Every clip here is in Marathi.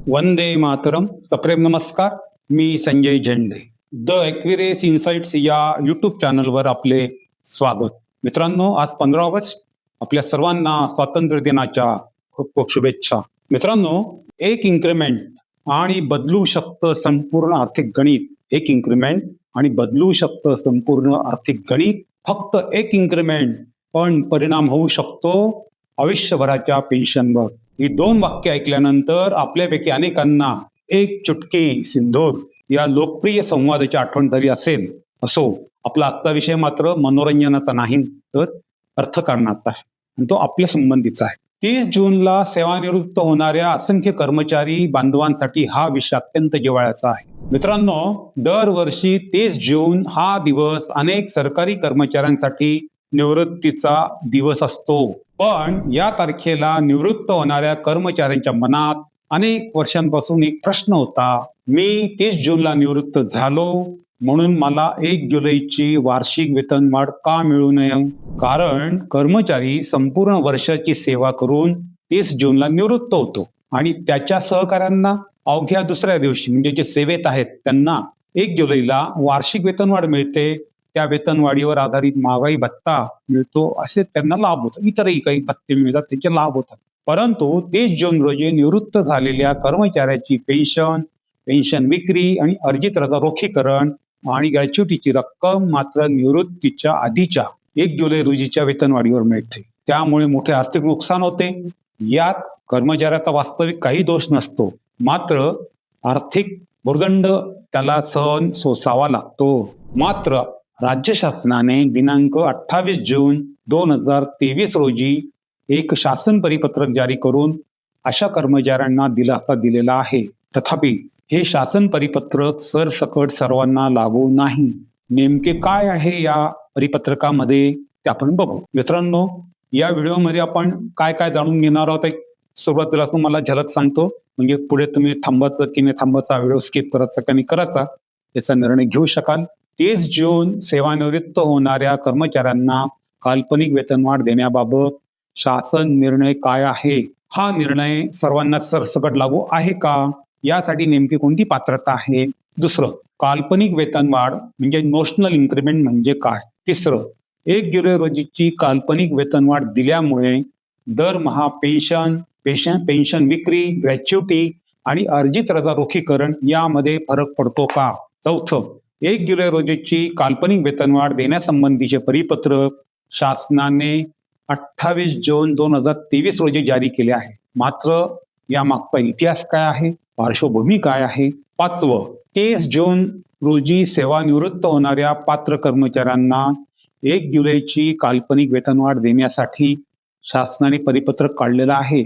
वंदे मातरम. सप्रेम नमस्कार. मी संजय झेंडे. द एक्विरेस इन्साइट्स या यूट्यूब चॅनलवर आपले स्वागत. मित्रांनो, आज 15 ऑगस्ट. आपल्या सर्वांना स्वातंत्र्य दिनाच्या खूप खूप शुभेच्छा. मित्रांनो, एक इन्क्रिमेंट आणि बदलू शकतं संपूर्ण आर्थिक गणित. एक इन्क्रिमेंट आणि बदलू शकतं संपूर्ण आर्थिक गणित. फक्त एक इन्क्रिमेंट पण परिणाम होऊ शकतो आयुष्यभराच्या पेन्शनवर. ही दोन वाक्य ऐकल्यानंतर आपल्यापैकी अनेकांना एक चुटकी सिंदूर या लोकप्रिय संवादाची आठवण झाली असेल. असो, आपला आजचा विषय मात्र मनोरंजनाचा नाही तर अर्थकारणाचा आहे आणि तो आपल्या संबंधीचा आहे. 30 जूनला सेवानिवृत्त होणाऱ्या असंख्य कर्मचारी बांधवांसाठी हा विषय अत्यंत जिव्हाळ्याचा आहे. मित्रांनो, दरवर्षी 30 जून हा दिवस अनेक सरकारी कर्मचाऱ्यांसाठी निवृत्तीचा दिवस असतो. पण या तारखेला निवृत्त होणाऱ्या कर्मचाऱ्यांच्या मनात अनेक वर्षांपासून एक प्रश्न होता. मी 30 जूनला निवृत्त झालो म्हणून मला 1 जुलैची वार्षिक वेतनवाढ का मिळू नये? कारण कर्मचारी संपूर्ण वर्षाची सेवा करून 30 जूनला निवृत्त होतो आणि त्याच्या सहकाऱ्यांना अवघ्या दुसऱ्या दिवशी म्हणजे जे सेवेत आहेत त्यांना 1 जुलैला वार्षिक वेतनवाढ मिळते. त्या वेतनवाढीवर आधारित महागाई भत्ता मिळतो, असे त्यांना लाभ होतात. इतरही काही भत्ते मिळतात, त्याचे लाभ होतात. परंतु 30 जून रोजी निवृत्त झालेल्या कर्मचाऱ्याची पेन्शन विक्री आणि अर्जित रजा रोखीकरण आणि ग्रॅच्युटीची रक्कम मात्र निवृत्तीच्या आधीच्या 1 जुलै रोजीच्या वेतनवाढीवर मिळते. त्यामुळे मोठे आर्थिक नुकसान होते. यात कर्मचाऱ्याचा वास्तविक काही दोष नसतो, मात्र आर्थिक भुर्दंड त्याला सहन सोसावा लागतो. मात्र राज्य शासनाने दिनांक 28 जून 2023 रोजी एक शासन परिपत्रक जारी करून अशा कर्मचाऱ्यांना दिलासा दिलेला आहे. तथापि हे शासन परिपत्रक सरसकट सर्वांना लागू नाही. नेमके काय आहे या परिपत्रकामध्ये ते आपण बघू. मित्रांनो, या व्हिडिओमध्ये आपण काय काय जाणून घेणार आहोत. सुरुवातीला तुम्हाला झलक सांगतो, म्हणजे पुढे तुम्ही थांबायचं की नाही थांबायचा, व्हिडिओ स्किप करायचा की नाही करायचा याचा निर्णय घेऊ शकाल. 30 जून सेवानिवृत्त होणाऱ्या कर्मचाऱ्यांना काल्पनिक वेतनवाढ देण्याबाबत शासन निर्णय काय आहे? हा निर्णय सर्वांना सरसकट लागू आहे का? यासाठी नेमकी कोणती पात्रता आहे? दुसरं, काल्पनिक वेतनवाढ म्हणजे नोशनल इन्क्रिमेंट म्हणजे काय? तिसरं, 1 जुलै रोजीची काल्पनिक वेतनवाढ दिल्यामुळे दरमहा पेन्शन विक्री, ग्रॅच्युटी आणि अर्जित रजा रोखीकरण यामध्ये फरक पडतो का? चौथं, 1 जुलै रोजीची काल्पनिक वेतनवाढ देण्यासंबंधीचे परिपत्रक शासनाने 28 जून 2023 रोजी जारी केले आहे. मात्र यामागचा इतिहास काय आहे? पार्श्वभूमी काय आहे? पाचवं, 30 जून रोजी सेवानिवृत्त होणाऱ्या पात्र कर्मचाऱ्यांना 1 जुलैची काल्पनिक वेतनवाढ देण्यासाठी शासनाने परिपत्रक काढलेलं आहे.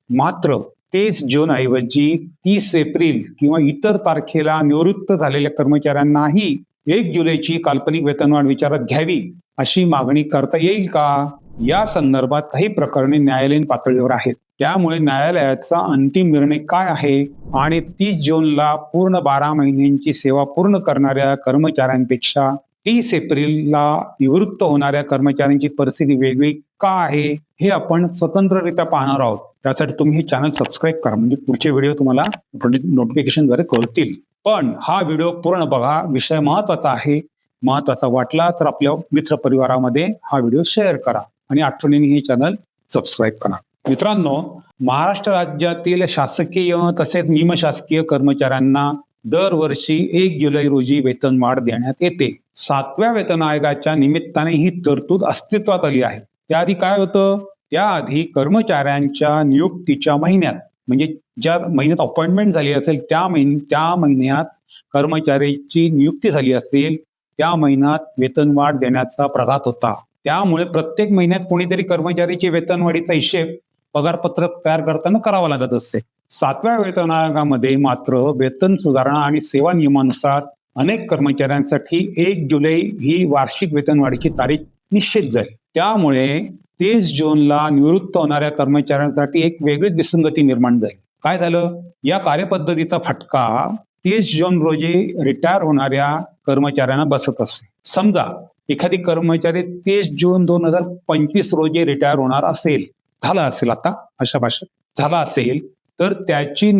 मात्र 30 जून ऐवजी 30 एप्रिल किंवा इतर तारखेला निवृत्त झालेल्या कर्मचाऱ्यांनाही 1 जुलैची काल्पनिक वेतनवाढ विचारात घ्यावी अशी मागणी करता येईल का? या संदर्भात काही प्रकरणे न्यायालयीन पातळीवर आहेत. त्यामुळे न्यायालयाचा अंतिम निर्णय काय आहे आणि 30 जूनला पूर्ण 12 महिन्यांची सेवा पूर्ण करणाऱ्या कर्मचाऱ्यांपेक्षा 30 एप्रिलला निवृत्त होणाऱ्या कर्मचाऱ्यांची परिस्थिती वेगळी का आहे हे आपण स्वतंत्ररित्या पाहणार आहोत. त्यासाठी तुम्ही हे चॅनल सबस्क्राईब करा, म्हणजे पुढचे व्हिडिओ तुम्हाला नोटिफिकेशनद्वारे कळतील. पण हा व्हिडिओ पूर्ण बघा, विषय महत्वाचा आहे. महत्वाचा वाटला तर आपल्या मित्रपरिवारामध्ये हा व्हिडिओ शेअर करा आणि आठवणीने हे चॅनल सबस्क्राईब करा. मित्रांनो, महाराष्ट्र राज्यातील शासकीय तसेच निमशासकीय कर्मचाऱ्यांना दरवर्षी 1 जुलै रोजी वेतनवाढ देण्यात येते. 7व्या वेतन आयोगाच्या निमित्ताने ही तरतूद अस्तित्वात आली आहे. त्याआधी काय होतं? त्याआधी कर्मचाऱ्यांच्या नियुक्तीच्या महिन्यात, म्हणजे ज्या महिन्यात अपॉइंटमेंट झाली असेल त्या महिन्यात कर्मचाऱ्याची नियुक्ती झाली असेल त्या महिन्यात वेतनवाढ देण्याचा प्रघात होता. त्यामुळे प्रत्येक महिन्यात कोणीतरी कर्मचाऱ्याची वेतनवाढीचा हिशेब पगारपत्रक तयार करताना करावा लागत असते. 7व्या वेतन आयोगामध्ये मात्र वेतन सुधारणा आणि सेवा नियमानुसार अनेक कर्मचाऱ्यांसाठी 1 जुलै ही वार्षिक वेतनवाढीची तारीख निश्चित झाली. त्यामुळे 30 जूनला निवृत्त होणाऱ्या कर्मचाऱ्यांसाठी एक वेगळीच विसंगती निर्माण झाली. काय झालं? या कार्यपद्धतीचा फटका 30 जून रोजी रिटायर होणाऱ्या कर्मचाऱ्यांना बसत असे. समजा एखादी कर्मचारी 30 जून 2025 रोजी रिटायर होणार असेल, झाला असेल आता अशा भाषेत झाला असेल, तर त्याचे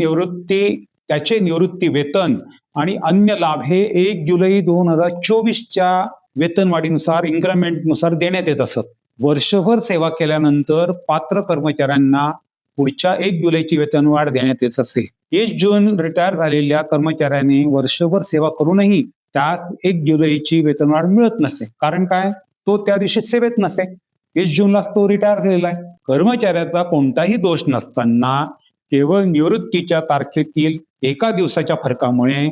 निवृत्ती वेतन आणि अन्य लाभ हे 1 जुलै 2024च्या वेतनवाढीनुसार इन्क्रिमेंटनुसार देण्यात येत असत. वर्षभर सेवा केल्यानंतर पात्र कर्मचाऱ्यांना पुढच्या 1 जुलैची वेतनवाढ देण्यात येत असे. 1 जून रिटायर झालेल्या कर्मचाऱ्याने वर्षभर सेवा करूनही त्यास 1 जुलैची वेतनवाढ मिळत नसे. कारण काय? तो त्या दिवशी सेवेत नसे. 1 जूनलाच तो रिटायर झालेला आहे. कर्मचाऱ्याचा कोणताही दोष नसताना केवळ निवृत्तीच्या तारखेतील एका दिवसाच्या फरकामुळे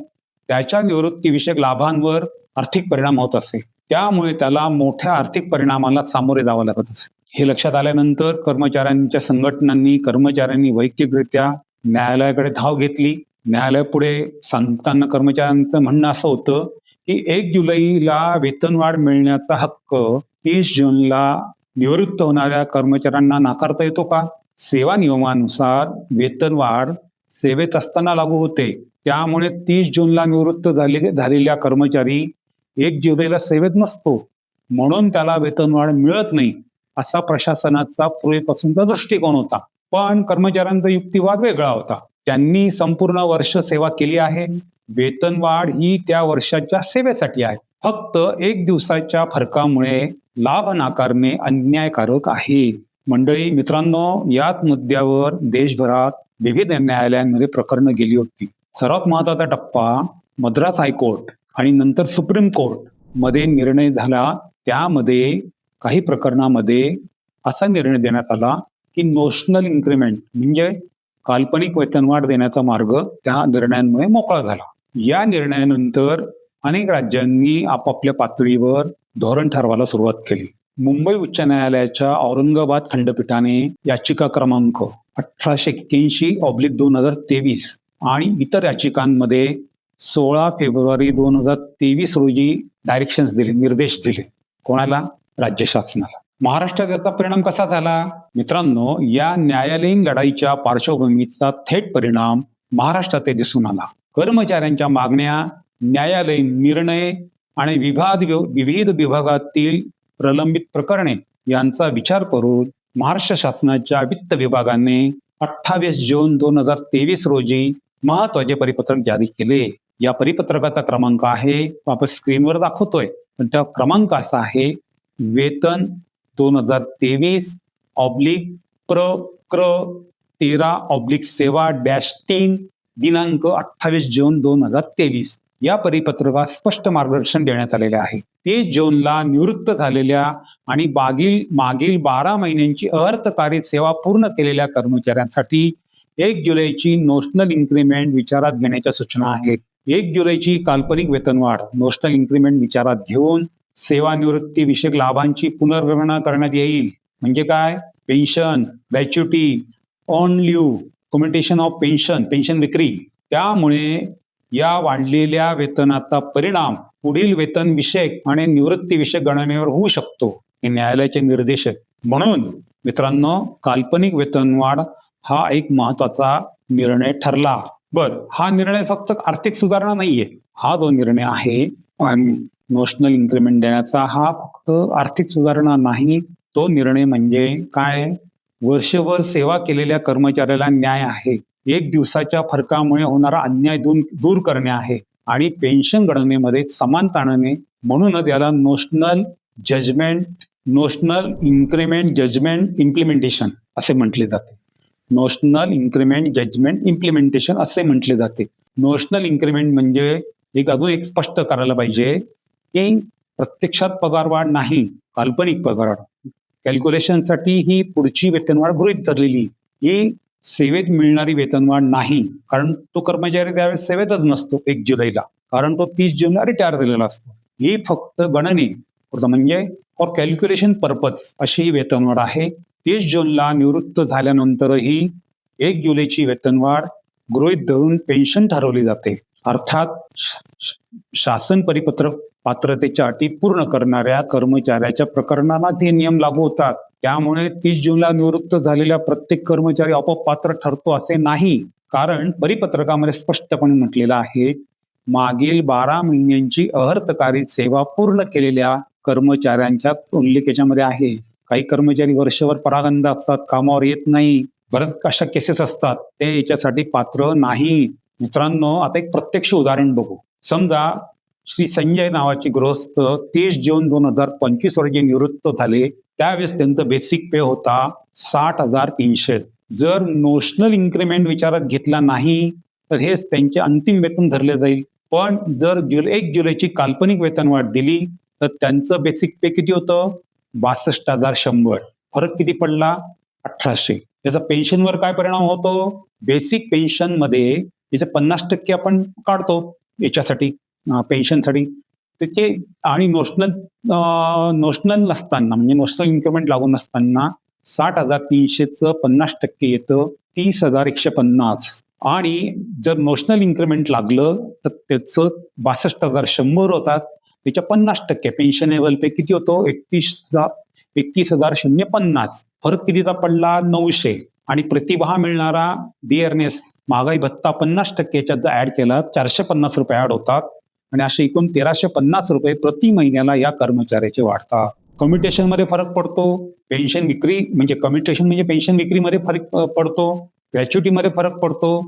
त्याच्या निवृत्तीविषयक लाभांवर आर्थिक परिणाम होत असे. त्यामुळे त्याला मोठ्या आर्थिक परिणामाला सामोरे जावं लागत असे. हे लक्षात आल्यानंतर कर्मचाऱ्यांच्या संघटनांनी कर्मचाऱ्यांनी वैयक्तिकरित्या न्यायालयाकडे धाव घेतली. न्यायालयापुढे सांगताना कर्मचाऱ्यांचं म्हणणं असं होतं की 1 जुलैला वेतनवाढ मिळण्याचा हक्क 30 जूनला निवृत्त होणाऱ्या कर्मचाऱ्यांना नाकारता येतो का? सेवा नियमानुसार वेतनवाढ सेवेत असताना लागू होते. त्यामुळे 30 जूनला निवृत्त झालेल्या कर्मचारी 1 जुलैला सेवेत नसतो, म्हणून त्याला वेतनवाढ मिळत नाही असा प्रशासनाचा पूर्वीपासूनचा दृष्टिकोन होता. पण कर्मचाऱ्यांचा युक्तिवाद वेगळा होता. त्यांनी संपूर्ण वर्ष सेवा केली आहे. वेतनवाढ ही त्या वर्षाच्या सेवेसाठी आहे. फक्त 1 दिवसाच्या फरकामुळे लाभ नाकारणे अन्यायकारक आहे. मंडळी, मित्रांनो, याच मुद्द्यावर देशभरात विविध न्यायालयांमध्ये प्रकरणं गेली होती. सर्वात महत्वाचा टप्पा मद्रास हायकोर्ट आणि नंतर सुप्रीम कोर्ट मध्ये निर्णय झाला. त्यामध्ये काही प्रकरणामध्ये असा निर्णय देण्यात आला की नोशनल इन्क्रिमेंट म्हणजे काल्पनिक वेतनवाढ देण्याचा मार्ग त्या निर्णयांमुळे मोकळा झाला. या निर्णयानंतर अनेक राज्यांनी आपापल्या पातळीवर धोरण ठरवायला सुरुवात केली. मुंबई उच्च न्यायालयाच्या औरंगाबाद खंडपीठाने याचिका क्रमांक 1881/2023 आणि इतर याचिकांमध्ये 16 फेब्रुवारी 2023 रोजी डायरेक्शन्स दिले, निर्देश दिले. कोणाला? राज्य शासनाला. महाराष्ट्रात याचा परिणाम कसा झाला? मित्रांनो, या न्यायालयीन लढाईच्या पार्श्वभूमीचा थेट परिणाम महाराष्ट्रात दिसून आला. कर्मचाऱ्यांच्या मागण्या, न्यायालयीन निर्णय आणि विविध विभागातील प्रलंबित प्रकरणे यांचा विचार करून महाराष्ट्र शासनाच्या वित्त विभागाने 28 जून 2023 रोजी महत्वाचे परिपत्रक जारी केले. या परिपत्रकाचा क्रमांक आहे, आपण स्क्रीनवर दाखवतोय, पण त्या क्रमांक असा आहे वेतन 2023/प्र/13/7/3 दिनांक 28 जून 2023. या परिपत्रकात स्पष्ट मार्गदर्शन देण्यात आलेले आहे. 30 जूनला निवृत्त झालेल्या आणि मागील 12 महिन्यांची अर्थकारित सेवा पूर्ण केलेल्या कर्मचाऱ्यांसाठी 1 जुलैची नोशनल इन्क्रिमेंट विचारात घेण्याच्या सूचना आहेत. 1 जुलैची काल्पनिक वेतनवाढ नोशनल इन्क्रिमेंट विचारात घेऊन सेवानिवृत्ती विषयक लाभांची पुनर्गणना करण्यात येईल. म्हणजे काय? Pension, gratuity, on leave, commutation of pension विक्री. त्यामुळे या वाढलेल्या वेतनाचा परिणाम पुढील वेतन विषयक आणि निवृत्ती विषयक गणनेवर होऊ शकतो. हे न्यायालयाचे निर्देश आहेत. म्हणून मित्रांनो, काल्पनिक वेतनवाढ हा एक महत्वाचा निर्णय ठरला. हा निर्णय फक्त आर्थिक सुधारणा नाहीये. हा जो निर्णय आहे नोशनल इन्क्रिमेंट देण्याचा, हा फक्त आर्थिक सुधारणा नाही. तो निर्णय म्हणजे काय? वर्षभर सेवा केलेल्या कर्मचाऱ्याला न्याय आहे. 1 दिवसाच्या फरकामुळे होणारा अन्याय दूर करणे आहे आणि पेन्शन गणनेमध्ये समानता आणणे. म्हणूनच याला नोशनल इन्क्रिमेंट जजमेंट इम्प्लिमेंटेशन असे म्हटले जाते. नोशनल इन्क्रिमेंट जजमेंट इम्प्लिमेंटेशन असे म्हटले जाते. नोशनल इन्क्रिमेंट म्हणजे अजून एक स्पष्ट करायला पाहिजे की प्रत्यक्षात पगारवाढ नाही, काल्पनिक पगारवाढ. कॅल्क्युलेशनसाठी ही पुढची वेतनवाढ गृहीत धरलेली. ही सेवेत मिळणारी वेतनवाढ नाही, कारण तो कर्मचारी त्यावेळेस सेवेतच नसतो 1 जुलैला, कारण तो 30 जूनला रिटायर झालेला असतो. ही फक्त गणने म्हणजे फॉर कॅल्क्युलेशन पर्पज अशी ही वेतनवाढ आहे. 30 जूनला निवृत्त झाल्यानंतरही 1 जुलैची वेतनवाढ गृहीत धरून पेन्शन ठरवली जाते. अर्थात शासन परिपत्रक पात्रतेच्या अटी पूर्ण करणाऱ्या कर्मचाऱ्याच्या प्रकरणाला ते नियम लागू होतात. त्यामुळे 30 जूनला निवृत्त झालेला प्रत्येक कर्मचारी आपोआप पात्र ठरतो असे नाही, कारण परिपत्रकामध्ये स्पष्टपणे म्हटलेलं आहे मागील 12 महिन्यांची अर्थकारित सेवा पूर्ण केलेल्या कर्मचाऱ्यांच्याच उल्लेख याच्यामध्ये आहे. काही कर्मचारी वर्षभर परागंदा असतात, कामावर येत नाही, बरंच अशा केसेस असतात ते याच्यासाठी पात्र नाही. मित्रांनो, आता एक प्रत्यक्ष उदाहरण बघू. समजा श्री संजय नावाचे गृहस्थ 30 जून 2025 रोजी निवृत्त झाले. त्यावेळेस त्यांचं बेसिक पे होता 60,300. जर नोशनल इन्क्रिमेंट विचारात घेतला नाही तर हेच त्यांचे अंतिम वेतन धरले जाईल. पण जर 1 जुलैची काल्पनिक वेतनवाढ दिली तर त्यांचं बेसिक पे किती होतं? 62,100. फरक किती पडला? 1,800. त्याचा पेन्शनवर काय परिणाम होतो? बेसिक पेन्शनमध्ये याचे 50% आपण काढतो याच्यासाठी, पेन्शनसाठी. त्याचे आणि नोशनल नसताना म्हणजे नोशनल इन्क्रिमेंट लागू नसताना 60,300चं 50% येतं 30,150. आणि जर नोशनल इन्क्रिमेंट लागलं तर त्याचं 62,100 होतात. त्याच्या 50% पेन्शनेबल पे किती होतो? 31,050. फरक कितीचा पडला? 900. आणि प्रतिभा मिळणारा डिअरनेस महागाई भत्ता 50% याच्यात जर ऍड केला 450 रुपये ऍड होतात आणि असे एकूण 1,350 रुपये प्रति महिन्याला या कर्मचाऱ्याचे वाढतात. कम्युटेशन मध्ये फरक पडतो. पेन्शन विक्री म्हणजे कम्युटेशन म्हणजे पेन्शन विक्रीमध्ये फरक पडतो. ग्रॅच्युटीमध्ये फरक पडतो.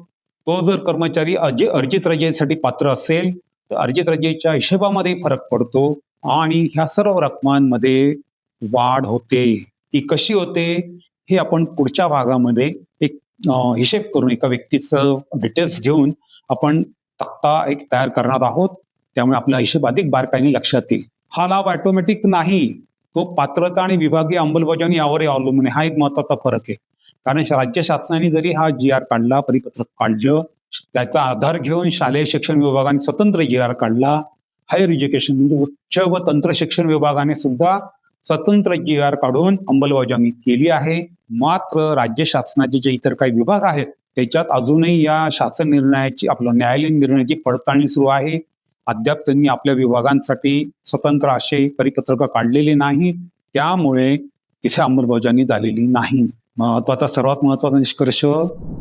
तो जर कर्मचारी अर्जित रजेसाठी पात्र असेल तर अर्जित रजेच्या हिशोबामध्ये फरक पडतो आणि ह्या सर्व रकमांमध्ये वाढ होते. ती कशी होते हे आपण पुढच्या भागामध्ये एक हिशेब करून एका व्यक्तीचं डिटेल्स घेऊन आपण तक्ता एक तयार करणार आहोत. त्यामुळे आपला हिशेब अधिक बारकाईने लक्षात येईल. हा लाभ ऑटोमॅटिक नाही, तो पात्रता आणि विभागीय अंमलबजावणी यावरही अवलंबून आहे. हा एक महत्वाचा फरक आहे. कारण राज्य शासनाने जरी हा GR काढला, परिपत्रक काढलं, त्याचा आधार घेऊन शालेय शिक्षण विभागाने स्वतंत्र GR काढला. हायर एज्युकेशन म्हणजे उच्च व तंत्र शिक्षण विभागाने सुद्धा स्वतंत्र GR काढून अंमलबजावणी केली आहे. मात्र राज्य शासनाचे जे इतर काही विभाग आहेत त्याच्यात अजूनही या शासन निर्णयाची आपलं न्यायालयीन निर्णयाची पडताळणी सुरू आहे. अद्याप त्यांनी आपल्या विभागांसाठी स्वतंत्र असे परिपत्रक काढलेले नाही. त्यामुळे तिथे अंमलबजावणी झालेली नाही. सर्वात महत्वाचा निष्कर्ष,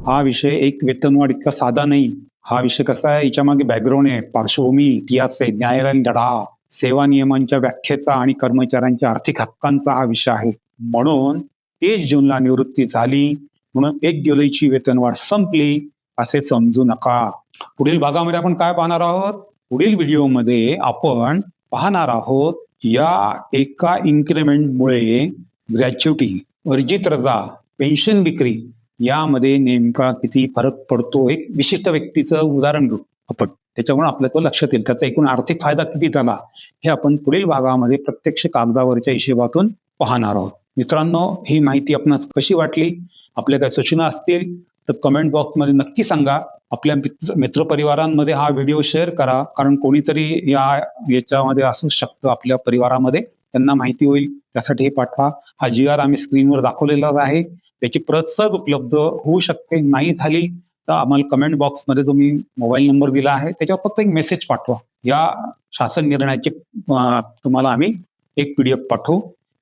हा विषय एक वेतनवाढ इतका साधा नाही. हा विषय कसा आहे, याच्या मागे बॅकग्राऊंड आहे, पार्श्वभूमी, इतिहास आहे, न्यायालयीन लढा, सेवा नियमांच्या व्याख्येचा आणि कर्मचाऱ्यांच्या आर्थिक हक्कांचा हा विषय आहे. म्हणून 30 जूनला निवृत्ती झाली म्हणून 1 जुलैची वेतनवाढ संपली असे समजू नका. पुढील भागामध्ये आपण काय पाहणार आहोत? पुढील व्हिडिओमध्ये आपण पाहणार आहोत या एका इन्क्रिमेंटमुळे ग्रॅच्युटी, अर्जित रजा, पेन्शन विक्री यामध्ये नेमका किती फरक पडतो. एक विशिष्ट व्यक्तीचं उदाहरण घेऊ आपण, त्याच्यामुळे आपल्या तो लक्षात येईल. त्याचा एकूण आर्थिक फायदा किती झाला हे आपण पुढील भागामध्ये प्रत्यक्ष कागदावरच्या हिशेबातून पाहणार आहोत. मित्रांनो, ही माहिती आपणास कशी वाटली? आपल्या काही सूचना असतील तर कमेंट बॉक्समध्ये नक्की सांगा. आपल्या मित्रपरिवारांमध्ये हा व्हिडिओ शेअर करा, कारण कोणीतरी याच्यामध्ये असू शकतं आपल्या परिवारामध्ये, त्यांना माहिती होईल त्यासाठी हे पाठवा. हा GR आम्ही स्क्रीनवर दाखवलेला आहे. त्याची प्रत सहज उपलब्ध होऊ शकते. नाही झाली तर आम्हाला कमेंट बॉक्समध्ये तुम्ही मोबाईल नंबर दिला आहे त्याच्यावर फक्त एक मेसेज पाठवा. या शासन निर्णयाचे तुम्हाला आम्ही एक PDF पाठवू.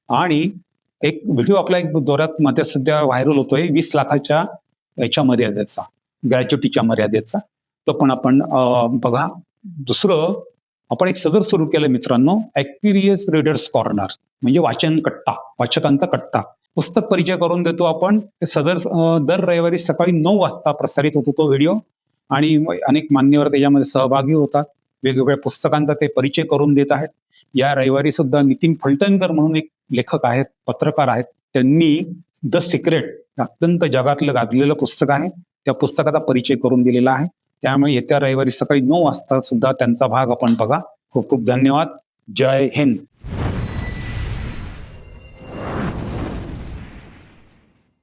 आणि एक व्हिडिओ आपला एक जोरात मध्ये सध्या व्हायरल होतोय 20 लाखाच्या याच्या मर्यादेचा, ग्रॅच्युटीच्या मर्यादेचा. तो पण आपण बघा. दुसरं, आपण एक सदर सुरू केलं मित्रांनो, ॲक्टिरियस रीडर्स कॉर्नर म्हणजे वाचन कट्टा, वाचकांचा कट्टा. पुस्तक परिचय करून देतो आपण. ते सदर दर रविवारी सकाळी 9 वाजता प्रसारित होतो तो व्हिडिओ आणि अनेक मान्यवर त्याच्यामध्ये सहभागी होतात. वेगवेगळ्या पुस्तकांचा ते परिचय करून देत आहेत. या रविवारी सुद्धा नितीन फलटणकर म्हणून एक लेखक आहेत, पत्रकार आहेत, त्यांनी द सिक्रेट अत्यंत जगातलं गाजलेलं पुस्तक आहे, त्या पुस्तकाचा परिचय करून दिलेला आहे. त्यामुळे येत्या रविवारी सकाळी 9 वाजता सुद्धा त्यांचा भाग आपण बघा. खूप खूप धन्यवाद. जय हिंद.